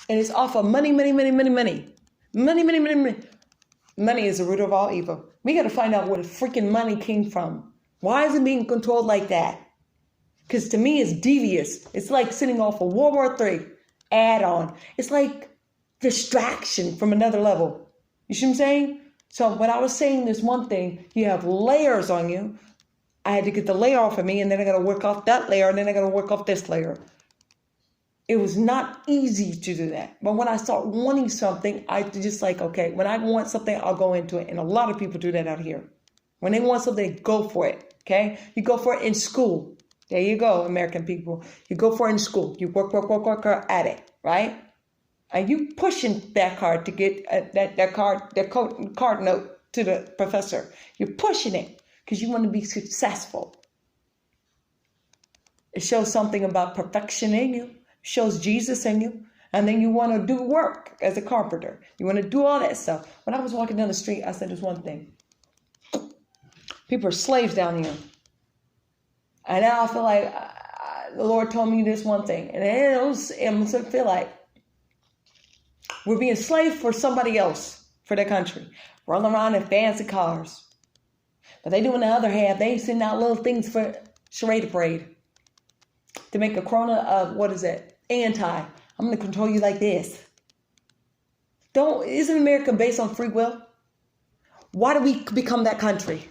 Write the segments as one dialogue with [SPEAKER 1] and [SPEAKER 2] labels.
[SPEAKER 1] And it's off of money, money, money, money, money. Money, money, money, money. Money is the root of all evil. We got to find out where the freaking money came from. Why is it being controlled like that? Because to me, it's devious. It's like sitting off of World War III add-on. It's like distraction from another level. You see what I'm saying? So when I was saying this one thing, you have layers on you. I had to get the layer off of me, and then I got to work off that layer, and then I got to work off this layer. It was not easy to do that. But when I start wanting something, I just like, okay, when I want something, I'll go into it. And a lot of people do that out here. When they want something, they go for it, okay? You go for it in school. There you go, American people. You go for it in school. You work at it, right? And you pushing that card to get that card note to the professor. You're pushing it because you want to be successful. It shows something about perfection in you. Shows Jesus in you, and then you want to do work as a carpenter. You want to do all that stuff. When I was walking down the street, I said, there's one thing. People are slaves down here. And now I feel like the Lord told me this one thing. And I feel like we're being slaves for somebody else, for their country. Rolling around in fancy cars. But they doing the other half. They sending out little things for charade parade. To make a corona what is it? I'm going to control you like this. Isn't America based on free will? Why do we become that country?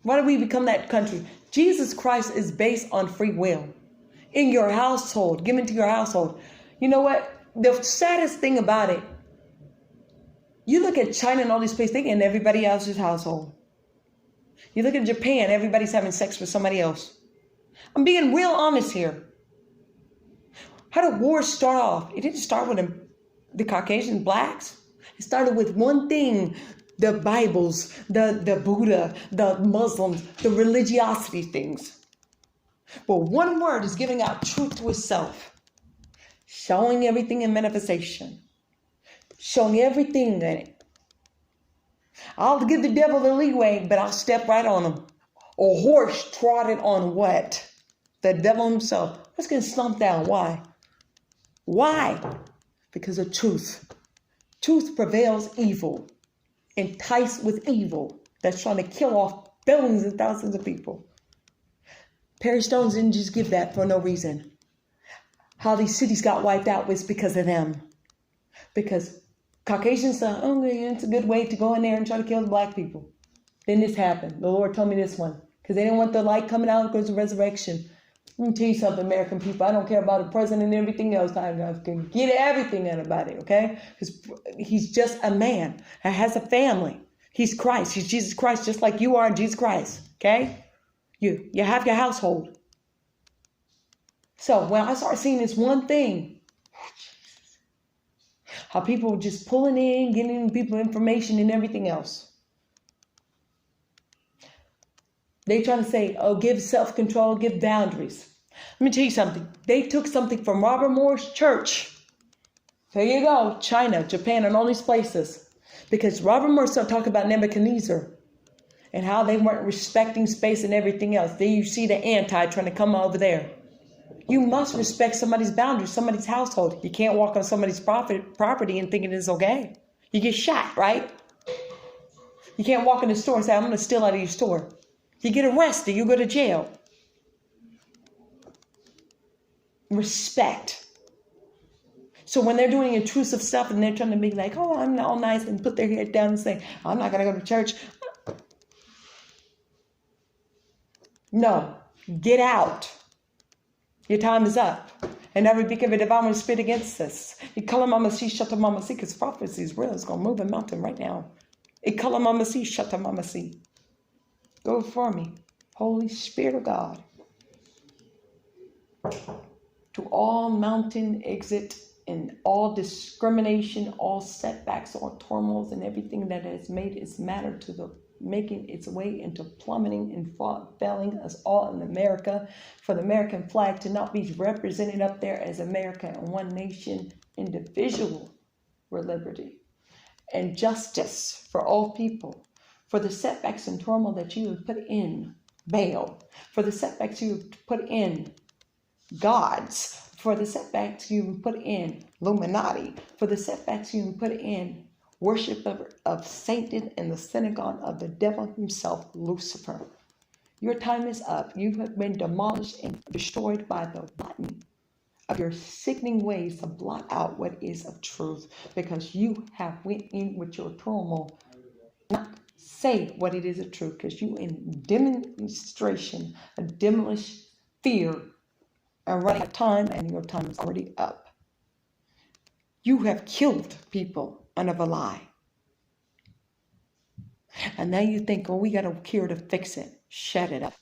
[SPEAKER 1] Why do we become that country? Jesus Christ is based on free will. In your household, given to your household. You know what? The saddest thing about it, you look at China and all these places, they in everybody else's household. You look at Japan, everybody's having sex with somebody else. I'm being real honest here. How did war start off? It didn't start with the Caucasian blacks. It started with one thing, the Bibles, the Buddha, the Muslims, the religiosity things. But one word is giving out truth to itself, showing everything in manifestation, showing everything in it. I'll give the devil the leeway, but I'll step right on him. A horse trotted on what? The devil himself. Let's get slumped down. Why? Why? Because of truth. Truth prevails evil. Enticed with evil. That's trying to kill off billions and thousands of people. Perry Stones didn't just give that for no reason. How these cities got wiped out was because of them. Because Caucasians said, oh, it's a good way to go in there and try to kill the black people. Then this happened. The Lord told me this one. Because they didn't want the light coming out because of resurrection. Let me tell you something, American people. I don't care about the president and everything else. I can get everything out about it, okay? Because he's just a man that has a family. He's Christ. He's Jesus Christ, just like you are Jesus Christ, okay? You have your household. So when I start seeing this one thing, how people just pulling in, getting people information and everything else. They trying to say, oh, give self-control, give boundaries. Let me tell you something. They took something from Robert Moore's church. There you go. China, Japan, and all these places. Because Robert Moore started talking about Nebuchadnezzar and how they weren't respecting space and everything else. Then you see the anti trying to come over there. You must respect somebody's boundaries, somebody's household. You can't walk on somebody's property and thinking it's okay. You get shot, right? You can't walk in the store and say, I'm going to steal out of your store. You get arrested, you go to jail. Respect. So when they're doing intrusive stuff and they're trying to be like, oh, I'm all nice and put their head down and say, I'm not going to go to church. No, get out. Your time is up. And every beacon of a divine spirit against us. Ikalamamasi, shatamamasi, because prophecy is real. It's going to move a mountain right now. Ikalamamasi, shatamamasi. Go before me, Holy Spirit of God. To all mountain exit and all discrimination, all setbacks, all turmoils, and everything that has made its matter to the making its way into plummeting and failing us all in America, for the American flag to not be represented up there as America and one nation, individual with liberty and justice for all people, for the setbacks and turmoil that you have put in Baal, for the setbacks you have put in gods, for the setbacks you put in Illuminati, for the setbacks you put in worship of Satan and the synagogue of the devil himself, Lucifer. Your time is up. You have been demolished and destroyed by the rotten of your sickening ways to blot out what is of truth, because you have went in with your turmoil, not say what it is of truth, because you in demonstration, a demolish fear, and running out of time, and your time is already up. You have killed people under a lie. And now you think, oh, we got a cure to fix it. Shut it up.